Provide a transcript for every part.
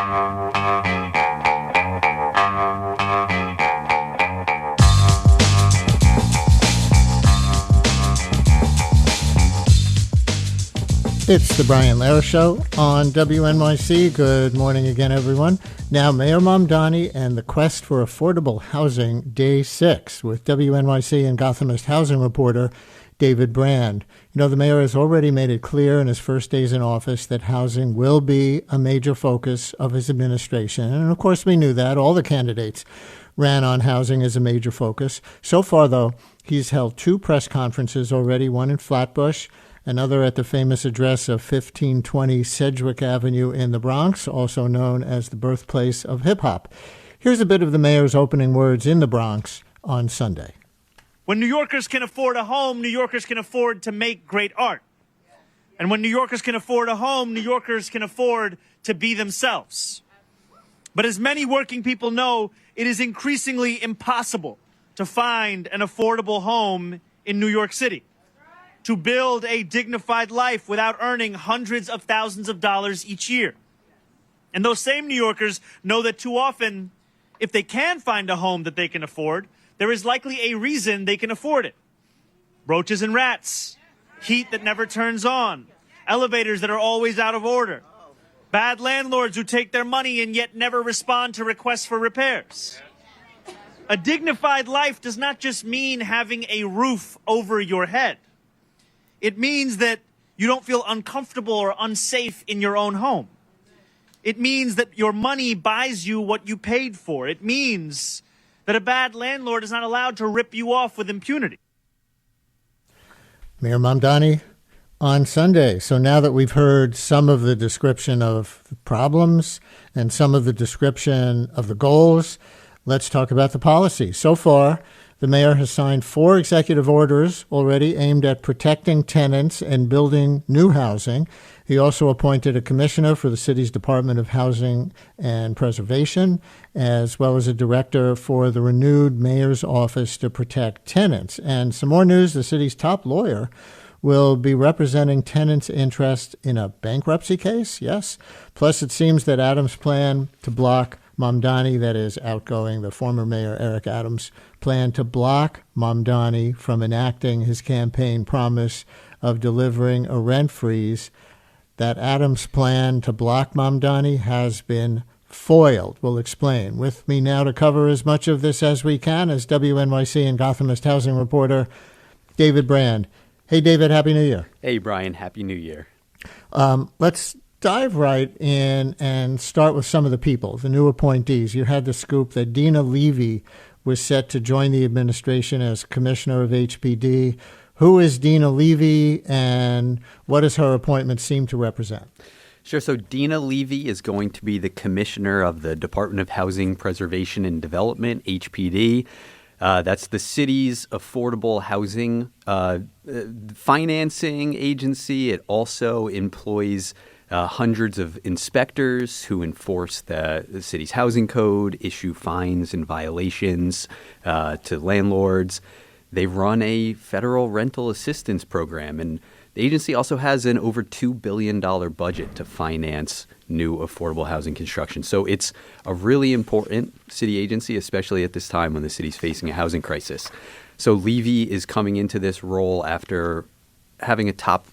It's the Brian Lehrer Show on WNYC. Good morning again, everyone. Now, Mayor Mamdani and the quest for affordable housing, Day 6, with WNYC and Gothamist housing reporter David Brand. You know, the mayor has already made it clear in his first days in office that housing will be a major focus of his administration. And, of course, we knew that. All the candidates ran on housing as a major focus. So far, though, he's held 2 press conferences already, one in Flatbush, another at the famous address of 1520 Sedgwick Avenue in the Bronx, also known as the birthplace of hip-hop. Here's a bit of the mayor's opening words in the Bronx on Sunday. When New Yorkers can afford a home, New Yorkers can afford to make great art. And when New Yorkers can afford a home, New Yorkers can afford to be themselves. But as many working people know, it is increasingly impossible to find an affordable home in New York City. To build a dignified life without earning hundreds of thousands of dollars each year. And those same New Yorkers know that too often, if they can find a home that they can afford, there is likely a reason they can afford it. Roaches and rats, heat that never turns on, elevators that are always out of order, bad landlords who take their money and yet never respond to requests for repairs. A dignified life does not just mean having a roof over your head. It means that you don't feel uncomfortable or unsafe in your own home. It means that your money buys you what you paid for. It means that a bad landlord is not allowed to rip you off with impunity. Mayor Mamdani on Sunday. So now that we've heard some of the description of the problems and some of the description of the goals, let's talk about the policy. So far, the mayor has signed 4 executive orders already aimed at protecting tenants and building new housing. He also appointed a commissioner for the city's Department of Housing and Preservation, as well as a director for the renewed mayor's office to protect tenants. And some more news, the city's top lawyer will be representing tenants' interest in a bankruptcy case, yes. Plus, it seems that Adams' plan to block Mamdani, that is outgoing, the former mayor Eric Adams' plan to block Mamdani from enacting his campaign promise of delivering a rent freeze, that Adams' plan to block Mamdani has been foiled. We'll explain. With me now to cover as much of this as we can is WNYC and Gothamist housing reporter David Brand. Hey, David, Happy New Year. Hey, Brian, Happy New Year. Let's dive right in and start with some of the people, the new appointees. You had the scoop that Dina Levy was set to join the administration as commissioner of HPD. Who is Dina Levy and what does her appointment seem to represent? Sure. So Dina Levy is going to be the commissioner of the Department of Housing, Preservation and Development, HPD. That's the city's affordable housing financing agency. It also employs hundreds of inspectors who enforce the city's housing code, issue fines and violations to landlords. They run a federal rental assistance program, and the agency also has an over $2 billion budget to finance new affordable housing construction. So it's a really important city agency, especially at this time when the city's facing a housing crisis. So Levy is coming into this role after having a top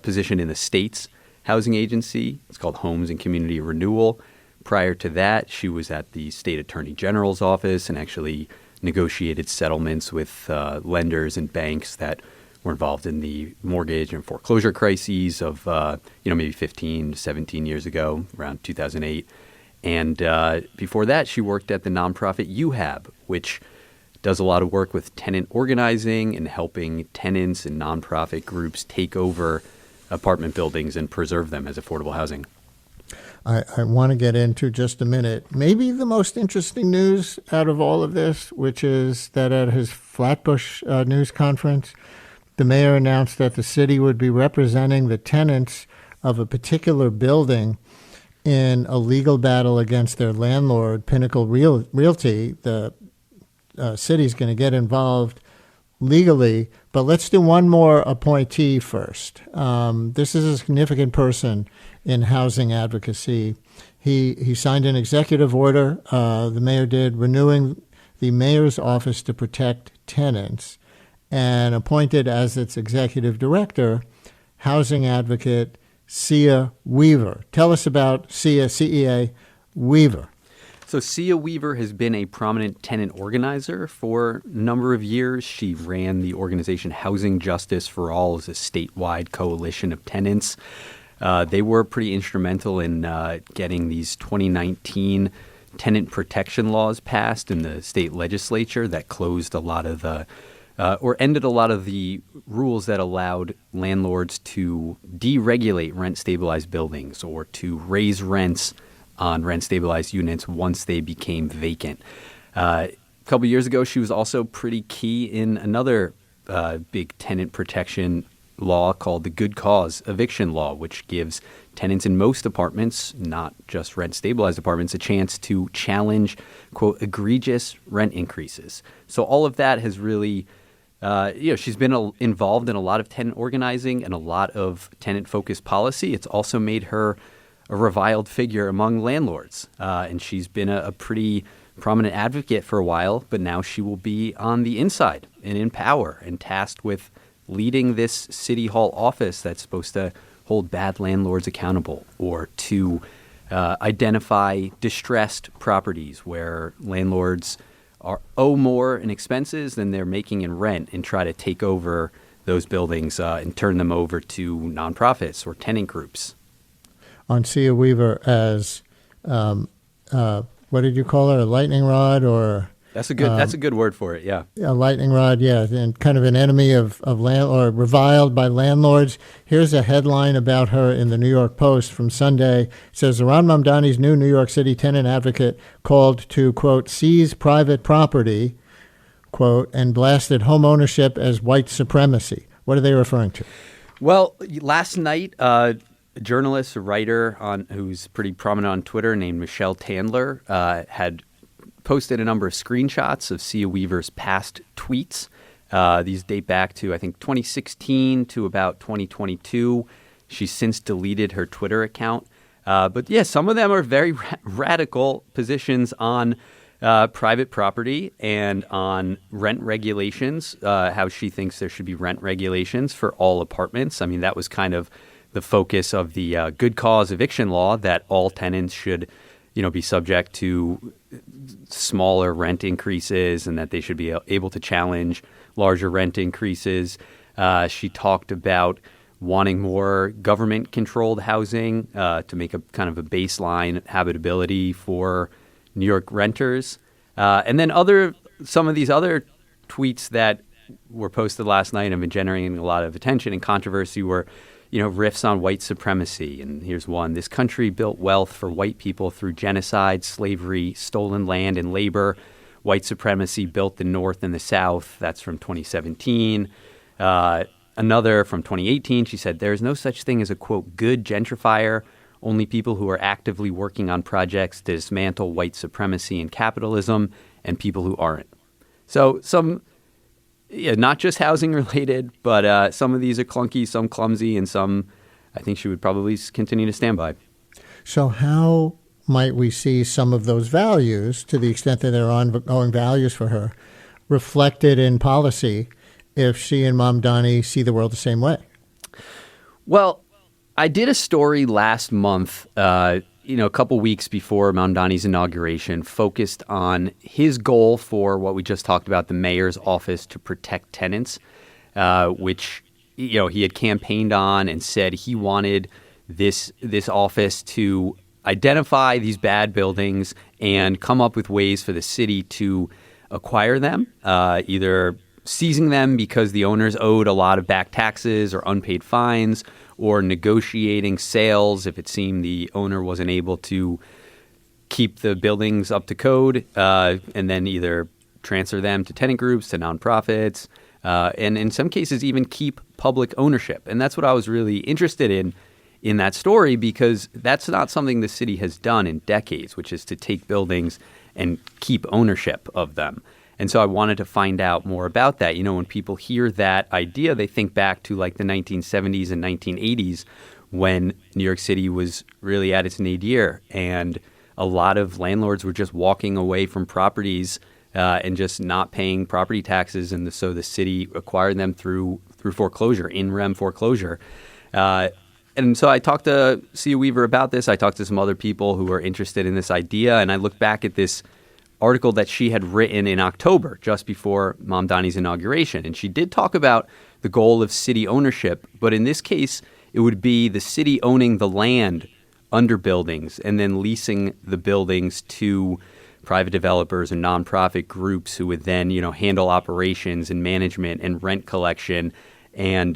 position in the state's housing agency. It's called Homes and Community Renewal. Prior to that, she was at the state attorney general's office and actually negotiated settlements with lenders and banks that were involved in the mortgage and foreclosure crises of, maybe 15 to 17 years ago, around 2008. And before that, she worked at the nonprofit UHAB, which does a lot of work with tenant organizing and helping tenants and nonprofit groups take over apartment buildings and preserve them as affordable housing. I want to get into just a minute. Maybe the most interesting news out of all of this, which is that at his Flatbush news conference, the mayor announced that the city would be representing the tenants of a particular building in a legal battle against their landlord, Pinnacle Realty. The city's going to get involved legally, but let's do one more appointee first. This is a significant person in housing advocacy. He signed an executive order, the mayor did, renewing the mayor's office to protect tenants, and appointed as its executive director housing advocate Sia Weaver. Tell us about Sia, CEA Weaver. So Sia Weaver has been a prominent tenant organizer for a number of years. She ran the organization Housing Justice for All as a statewide coalition of tenants. They were pretty instrumental in getting these 2019 tenant protection laws passed in the state legislature that closed a lot of the or ended a lot of the rules that allowed landlords to deregulate rent-stabilized buildings or to raise rents on rent-stabilized units once they became vacant. A couple years ago, she was also pretty key in another big tenant protection law called the Good Cause Eviction Law, which gives tenants in most apartments, not just rent-stabilized apartments, a chance to challenge, quote, egregious rent increases. So all of that has really, she's been involved in a lot of tenant organizing and a lot of tenant-focused policy. It's also made her a reviled figure among landlords. And she's been a pretty prominent advocate for a while, but now she will be on the inside and in power and tasked with leading this city hall office that's supposed to hold bad landlords accountable or to identify distressed properties where landlords owe more in expenses than they're making in rent and try to take over those buildings and turn them over to nonprofits or tenant groups. On Sia Weaver as, what did you call her, a lightning rod or... That's a good word for it, yeah. A lightning rod, yeah, and kind of an enemy of land or reviled by landlords. Here's a headline about her in the New York Post from Sunday. It says, Zohran Mamdani's new New York City tenant advocate called to, quote, seize private property, quote, and blasted home ownership as white supremacy. What are they referring to? Well, last night, a journalist, a writer who's pretty prominent on Twitter named Michelle Tandler had posted a number of screenshots of Sia Weaver's past tweets. These date back to, I think, 2016 to about 2022. She's since deleted her Twitter account. But yeah, some of them are very radical positions on private property and on rent regulations, how she thinks there should be rent regulations for all apartments. I mean, that was kind of the focus of the Good Cause Eviction Law, that all tenants should be subject to smaller rent increases and that they should be able to challenge larger rent increases. She talked about wanting more government-controlled housing to make a kind of a baseline habitability for New York renters. And then some of these other tweets that were posted last night and have been generating a lot of attention and controversy were riffs on white supremacy. And here's one. This country built wealth for white people through genocide, slavery, stolen land, and labor. White supremacy built the North and the South. That's from 2017. Another from 2018, she said, there is no such thing as a, quote, good gentrifier. Only people who are actively working on projects to dismantle white supremacy and capitalism, and people who aren't. So some... Yeah, not just housing related, but some of these are clunky, some clumsy, and some I think she would probably continue to stand by. So how might we see some of those values, to the extent that they're ongoing values for her, reflected in policy if she and Mamdani see the world the same way? Well, I did a story last month, a couple weeks before Mamdani's inauguration, focused on his goal for what we just talked about, the mayor's office to protect tenants, which he had campaigned on and said he wanted this office to identify these bad buildings and come up with ways for the city to acquire them, either seizing them because the owners owed a lot of back taxes or unpaid fines, or negotiating sales if it seemed the owner wasn't able to keep the buildings up to code, and then either transfer them to tenant groups, to nonprofits, and in some cases even keep public ownership. And that's what I was really interested in that story, because that's not something the city has done in decades, which is to take buildings and keep ownership of them. And so I wanted to find out more about that. When people hear that idea, they think back to like the 1970s and 1980s when New York City was really at its nadir, and a lot of landlords were just walking away from properties and just not paying property taxes, and so the city acquired them through foreclosure, in rem foreclosure. And so I talked to Sia Weaver about this. I talked to some other people who were interested in this idea, and I looked back at this article that she had written in October, just before Mamdani's inauguration. And she did talk about the goal of city ownership, but in this case, it would be the city owning the land under buildings and then leasing the buildings to private developers and nonprofit groups who would then, handle operations and management and rent collection. And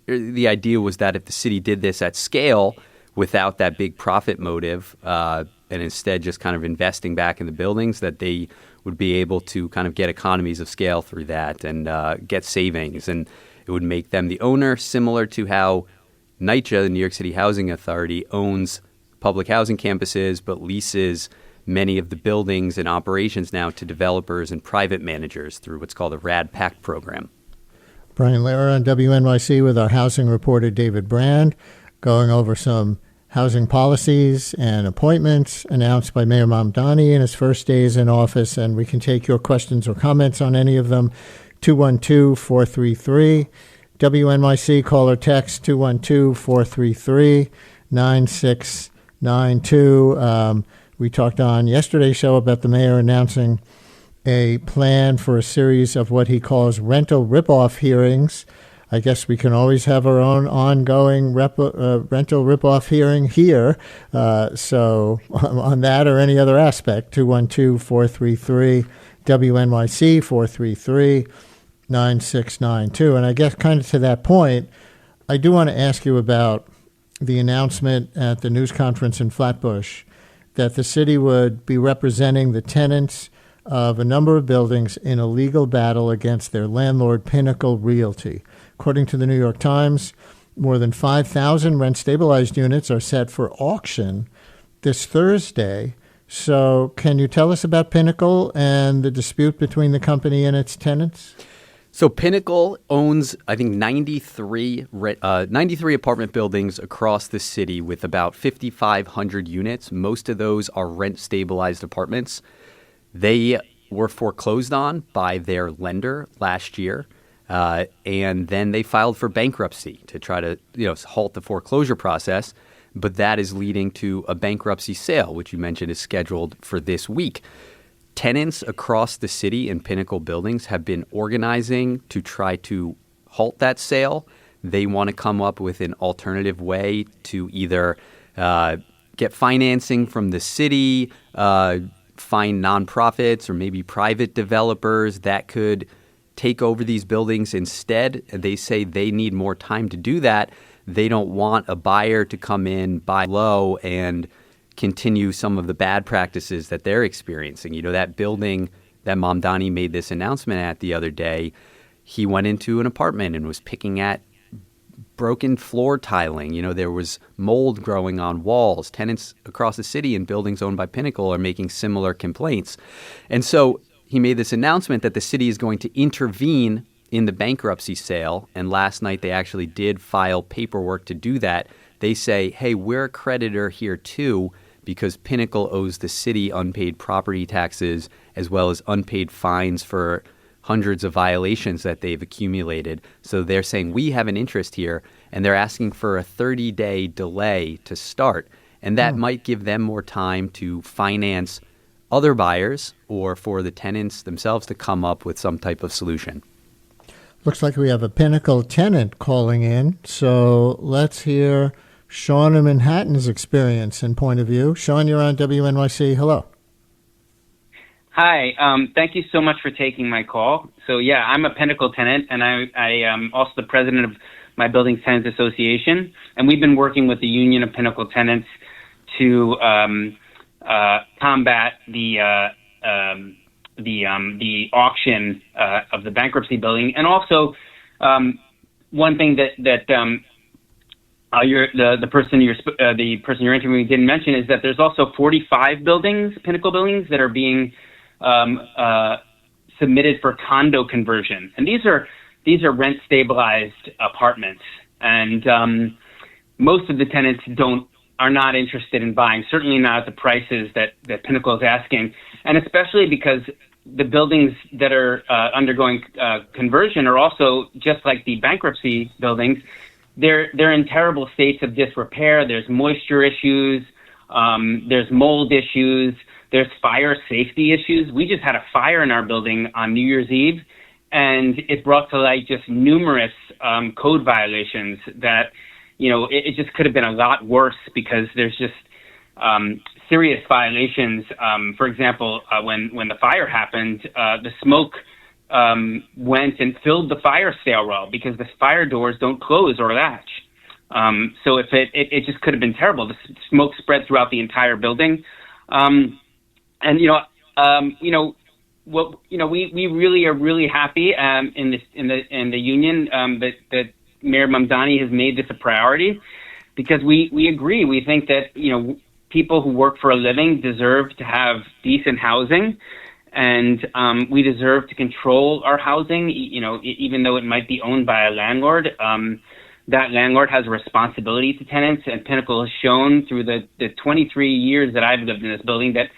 the idea was that if the city did this at scale without that big profit motive, and instead just kind of investing back in the buildings, that they would be able to kind of get economies of scale through that and get savings. And it would make them the owner, similar to how NYCHA, the New York City Housing Authority, owns public housing campuses but leases many of the buildings and operations now to developers and private managers through what's called a RAD PACT program. Brian Lehrer on WNYC with our housing reporter David Brand, going over some housing policies and appointments announced by Mayor Mamdani in his first days in office. And we can take your questions or comments on any of them. 212-433. WNYC call or text 212-433-9692. We talked on yesterday's show about the mayor announcing a plan for a series of what he calls rental ripoff hearings. I guess we can always have our own ongoing rental ripoff hearing here. So on that or any other aspect, 212-433-WNYC, 433-9692. And I guess kind of to that point, I do want to ask you about the announcement at the news conference in Flatbush that the city would be representing the tenants of a number of buildings in a legal battle against their landlord, Pinnacle Realty. According to the New York Times, more than 5,000 rent-stabilized units are set for auction this Thursday. So can you tell us about Pinnacle and the dispute between the company and its tenants? So Pinnacle owns, I think, 93 apartment buildings across the city with about 5,500 units. Most of those are rent-stabilized apartments. They were foreclosed on by their lender last year, and then they filed for bankruptcy to try to halt the foreclosure process. But that is leading to a bankruptcy sale, which you mentioned is scheduled for this week. Tenants across the city in Pinnacle buildings have been organizing to try to halt that sale. They want to come up with an alternative way to either get financing from the city, find nonprofits or maybe private developers that could take over these buildings instead. They say they need more time to do that. They don't want a buyer to come in, buy low, and continue some of the bad practices that they're experiencing. That building that Mamdani made this announcement at the other day, he went into an apartment and was picking at broken floor tiling. There was mold growing on walls. Tenants across the city in buildings owned by Pinnacle are making similar complaints. And so he made this announcement that the city is going to intervene in the bankruptcy sale. And last night they actually did file paperwork to do that. They say, hey, we're a creditor here too, because Pinnacle owes the city unpaid property taxes as well as unpaid fines for hundreds of violations that they've accumulated. So they're saying we have an interest here, and they're asking for a 30-day delay to start. And that might give them more time to finance other buyers or for the tenants themselves to come up with some type of solution. Looks like we have a Pinnacle tenant calling in. So let's hear Sean in Manhattan's experience and point of view. Sean, you're on WNYC. Hello. Hi. Thank you so much for taking my call. So, yeah, I'm a Pinnacle tenant, and I am also the president of my Buildings Tenants Association. And we've been working with the Union of Pinnacle Tenants to combat the auction of the bankruptcy building. And also, one thing that the person you're interviewing didn't mention is that there's also 45 buildings, Pinnacle buildings, that are being submitted for condo conversion, and these are rent stabilized apartments, and most of the tenants are not interested in buying, certainly not at the prices that Pinnacle is asking. And especially because the buildings that are undergoing conversion are also, just like the bankruptcy buildings, they're in terrible states of disrepair. There's moisture issues, there's mold issues, there's fire safety issues. We just had a fire in our building on New Year's Eve, and it brought to light just numerous code violations that, it just could have been a lot worse, because there's just serious violations. For example, when the fire happened, the smoke went and filled the fire stairwell because the fire doors don't close or latch. So if it just could have been terrible. The smoke spread throughout the entire building. We really are really happy in the union that Mayor Mamdani has made this a priority, because we agree. We think that people who work for a living deserve to have decent housing, and we deserve to control our housing. Even though it might be owned by a landlord, that landlord has a responsibility to tenants, and Pinnacle has shown through the 23 years that I've lived in this building that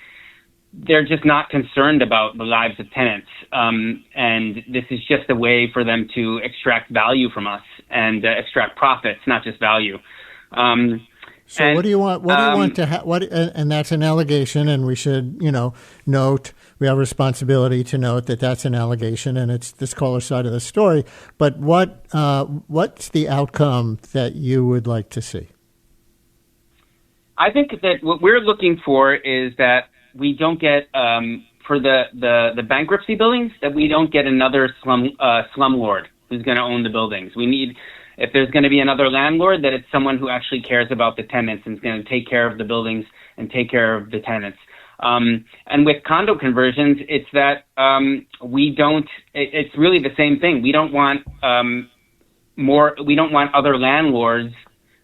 they're just not concerned about the lives of tenants. And this is just a way for them to extract value from us and extract profits, not just value. So what do you want? What do you want to have? And that's an allegation, and we should, note we have a responsibility to note that that's an allegation, and it's this caller's side of the story. But what's the outcome that you would like to see? I think that what we're looking for is that we don't get for the bankruptcy buildings, that we don't get another slumlord who's going to own the buildings. We need, if there's going to be another landlord, that it's someone who actually cares about the tenants and is going to take care of the buildings and take care of the tenants. And with condo conversions, it's that it's really the same thing. We don't want we don't want other landlords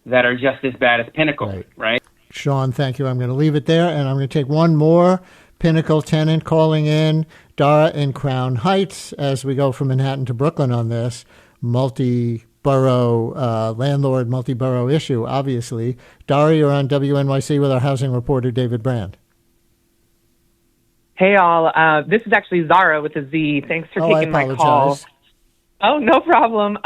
that are just as bad as Pinnacle, right? Sean, thank you. I'm going to leave it there, and I'm going to take one more Pinnacle tenant calling in, Dara in Crown Heights, as we go from Manhattan to Brooklyn on this multi-borough landlord, multi-borough issue, obviously. Dara, you're on WNYC with our housing reporter, David Brand. Hey, all. This is actually Zara with a Z. Thanks for taking my call. Oh, no problem.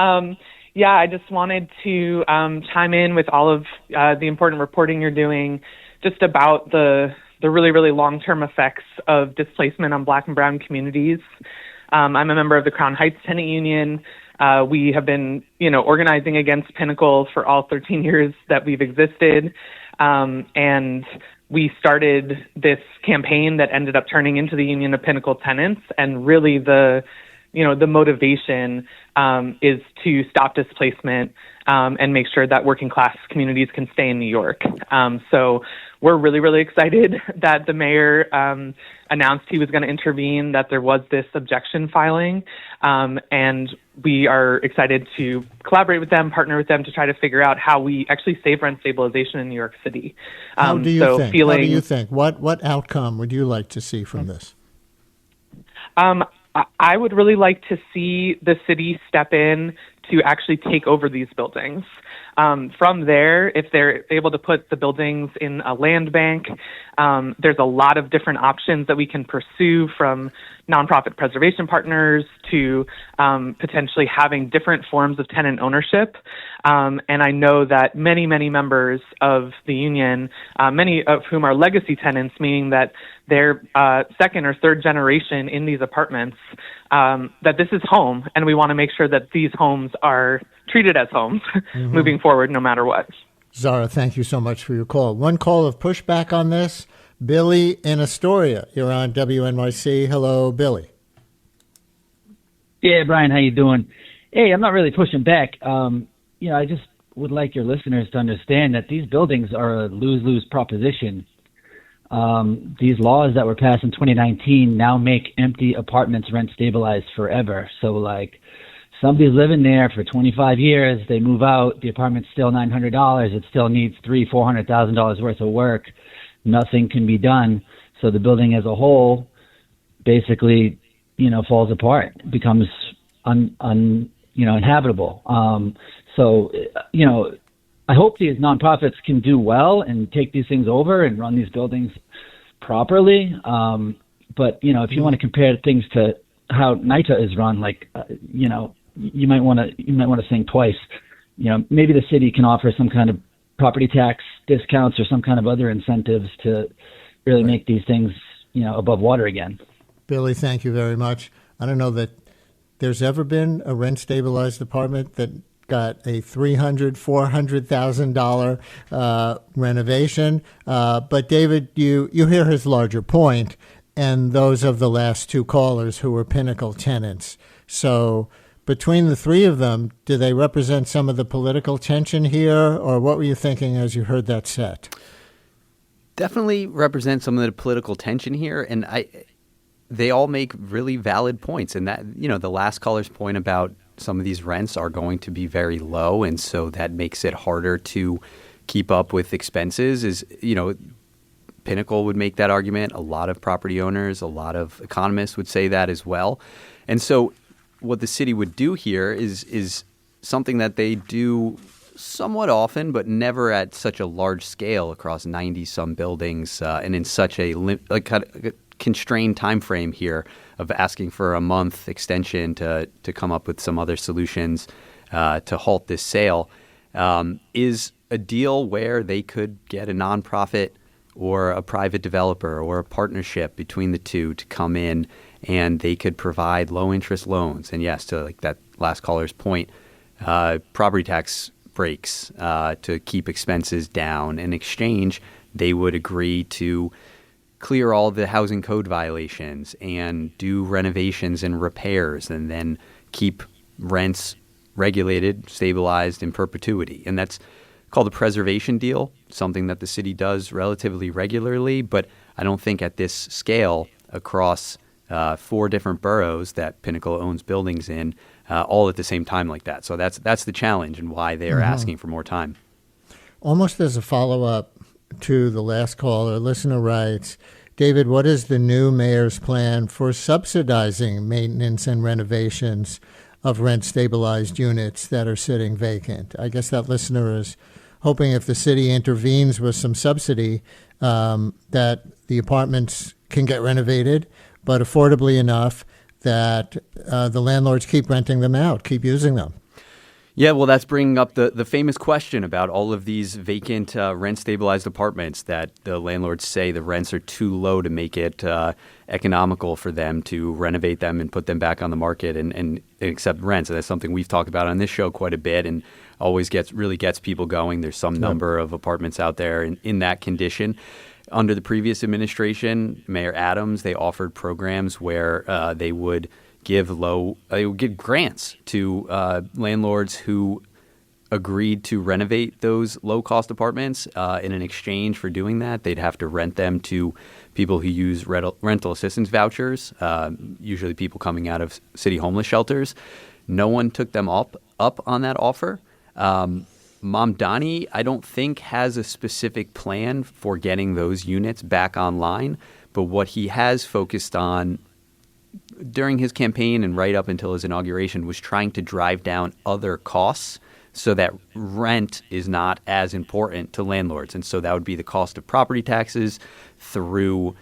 I just wanted to chime in with all of the important reporting you're doing just about the really, really long-term effects of displacement on Black and Brown communities. I'm a member of the Crown Heights Tenant Union. We have been, organizing against Pinnacle for all 13 years that we've existed. And we started this campaign that ended up turning into the Union of Pinnacle Tenants. And really the motivation is to stop displacement and make sure that working class communities can stay in New York. So we're really, really excited that the mayor announced he was going to intervene, that there was this objection filing. And we are excited to collaborate with them, partner with them to try to figure out how we actually save rent stabilization in New York City. How do you think? What outcome would you like to see from this? I would really like to see the city step in to actually take over these buildings. From there, if they're able to put the buildings in a land bank, there's a lot of different options that we can pursue, from nonprofit preservation partners to potentially having different forms of tenant ownership. And I know that many, many members of the union, many of whom are legacy tenants, meaning that they're second or third generation in these apartments, that this is home, and we want to make sure that these homes are treated as homes moving forward, no matter what. Zara, thank you so much for your call. One call of pushback on this. Billy in Astoria, you're on WNYC. Hello, Billy. Yeah, Brian, how you doing? Hey, I'm not really pushing back. I just would like your listeners to understand that these buildings are a lose-lose proposition. These laws that were passed in 2019 now make empty apartments rent stabilized forever. So, somebody's living there for 25 years, they move out, the apartment's still $900, it still needs $400,000 worth of work. Nothing can be done. So the building as a whole basically, falls apart, becomes inhabitable. I hope these nonprofits can do well and take these things over and run these buildings properly. But if you want to compare things to how NYCHA is run, you might want to think twice. Maybe the city can offer some kind of property tax discounts or some kind of other incentives to really make these things, above water again. Billy, thank you very much. I don't know that there's ever been a rent stabilized apartment that got a $400,000 renovation. But David, you hear his larger point, and those of the last two callers who were Pinnacle tenants. So between the three of them, do they represent some of the political tension here, or what were you thinking as you heard that set? Definitely represent some of the political tension here, and they all make really valid points. And that, the last caller's point about some of these rents are going to be very low, and so that makes it harder to keep up with expenses. Pinnacle would make that argument. A lot of property owners, a lot of economists would say that as well. And so what the city would do here is something that they do somewhat often, but never at such a large scale across 90-some buildings and in such a constrained time frame here of asking for a month extension to come up with some other solutions to halt this sale, is a deal where they could get a nonprofit or a private developer or a partnership between the two to come in, and they could provide low-interest loans. And yes, to that last caller's point, property tax breaks to keep expenses down. In exchange, they would agree to clear all the housing code violations and do renovations and repairs, and then keep rents regulated, stabilized in perpetuity. And that's called a preservation deal, something that the city does relatively regularly, but I don't think at this scale across 4 different boroughs that Pinnacle owns buildings in, all at the same time like that. So that's the challenge and why they are asking for more time. Almost as a follow-up to the last caller, a listener writes, David, what is the new mayor's plan for subsidizing maintenance and renovations of rent-stabilized units that are sitting vacant? I guess that listener is hoping if the city intervenes with some subsidy that the apartments can get renovated, but affordably enough that the landlords keep renting them out, keep using them. Yeah, well, that's bringing up the famous question about all of these vacant rent-stabilized apartments that the landlords say the rents are too low to make it economical for them to renovate them and put them back on the market and accept rents. And that's something we've talked about on this show quite a bit and always really gets people going. There's some number of apartments out there in that condition. Under the previous administration, Mayor Adams, they offered programs where they would give grants to landlords who agreed to renovate those low-cost apartments. In an exchange for doing that, they'd have to rent them to people who use rental assistance vouchers, usually people coming out of city homeless shelters. No one took them up on that offer. Mamdani, I don't think, has a specific plan for getting those units back online, but what he has focused on during his campaign and right up until his inauguration was trying to drive down other costs so that rent is not as important to landlords. And so that would be the cost of property taxes through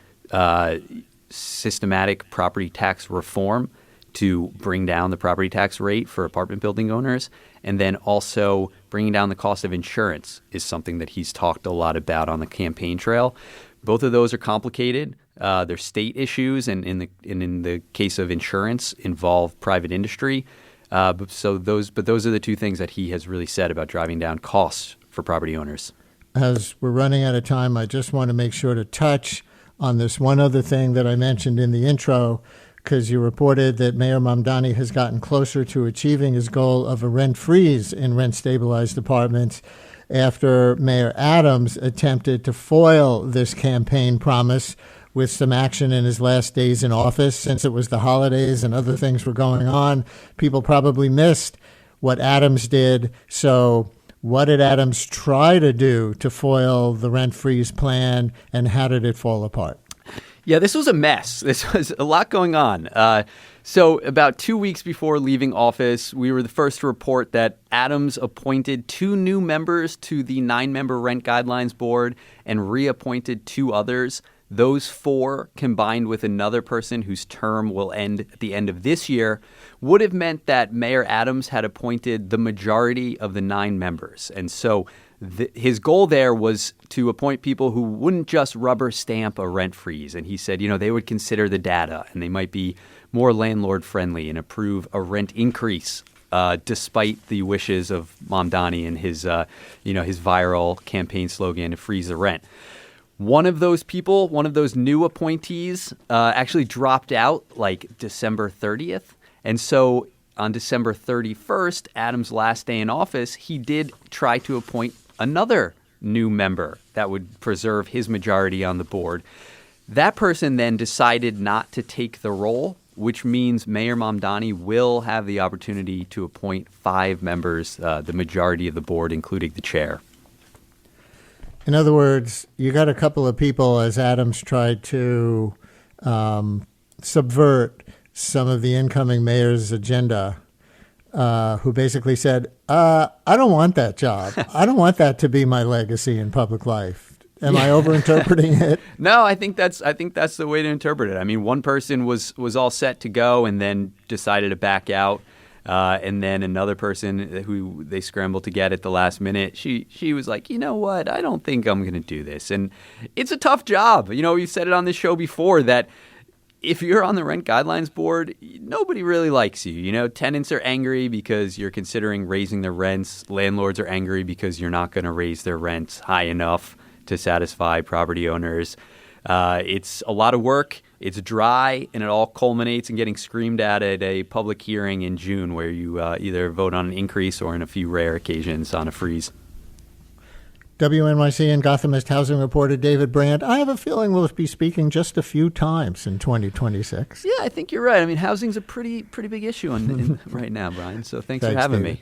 systematic property tax reform to bring down the property tax rate for apartment building owners. And then also bringing down the cost of insurance is something that he's talked a lot about on the campaign trail. Both of those are complicated. They're state issues, and in the case of insurance, involve private industry. But those are the two things that he has really said about driving down costs for property owners. As we're running out of time, I just want to make sure to touch on this one other thing that I mentioned in the intro, because you reported that Mayor Mamdani has gotten closer to achieving his goal of a rent freeze in rent-stabilized apartments after Mayor Adams attempted to foil this campaign promise with some action in his last days in office. Since it was the holidays and other things were going on, people probably missed what Adams did. So what did Adams try to do to foil the rent freeze plan, and how did it fall apart? Yeah, this was a mess. This was a lot going on. So about 2 weeks before leaving office, we were the first to report that Adams appointed 2 new members to the 9-member Rent Guidelines Board and reappointed 2 others. Those 4, combined with another person whose term will end at the end of this year, would have meant that Mayor Adams had appointed the majority of the 9 members. And so his goal there was to appoint people who wouldn't just rubber stamp a rent freeze. And he said, they would consider the data and they might be more landlord friendly and approve a rent increase, despite the wishes of Mamdani and his viral campaign slogan to freeze the rent. One of those people, one of those new appointees, actually dropped out like December 30th. And so on December 31st, Adams' last day in office, he did try to appoint another new member that would preserve his majority on the board. That person then decided not to take the role, which means Mayor Mamdani will have the opportunity to appoint 5 members, the majority of the board, including the chair. In other words, you got a couple of people, as Adams tried to subvert some of the incoming mayor's agenda, who basically said, I don't want that job. I don't want that to be my legacy in public life. Am I overinterpreting it? No, I think that's the way to interpret it. I mean, one person was all set to go and then decided to back out. And then another person who they scrambled to get at the last minute, she was like, you know what? I don't think I'm going to do this. And it's a tough job. We've said it on this show before that if you're on the Rent Guidelines Board, nobody really likes you. Tenants are angry because you're considering raising their rents. Landlords are angry because you're not going to raise their rents high enough to satisfy property owners. It's a lot of work. It's dry, and it all culminates in getting screamed at a public hearing in June where you either vote on an increase or, in a few rare occasions, on a freeze. WNYC and Gothamist housing reporter David Brandt. I have a feeling we'll be speaking just a few times in 2026. Yeah, I think you're right. I mean, housing's a pretty big issue right now, Brian. So thanks for having me.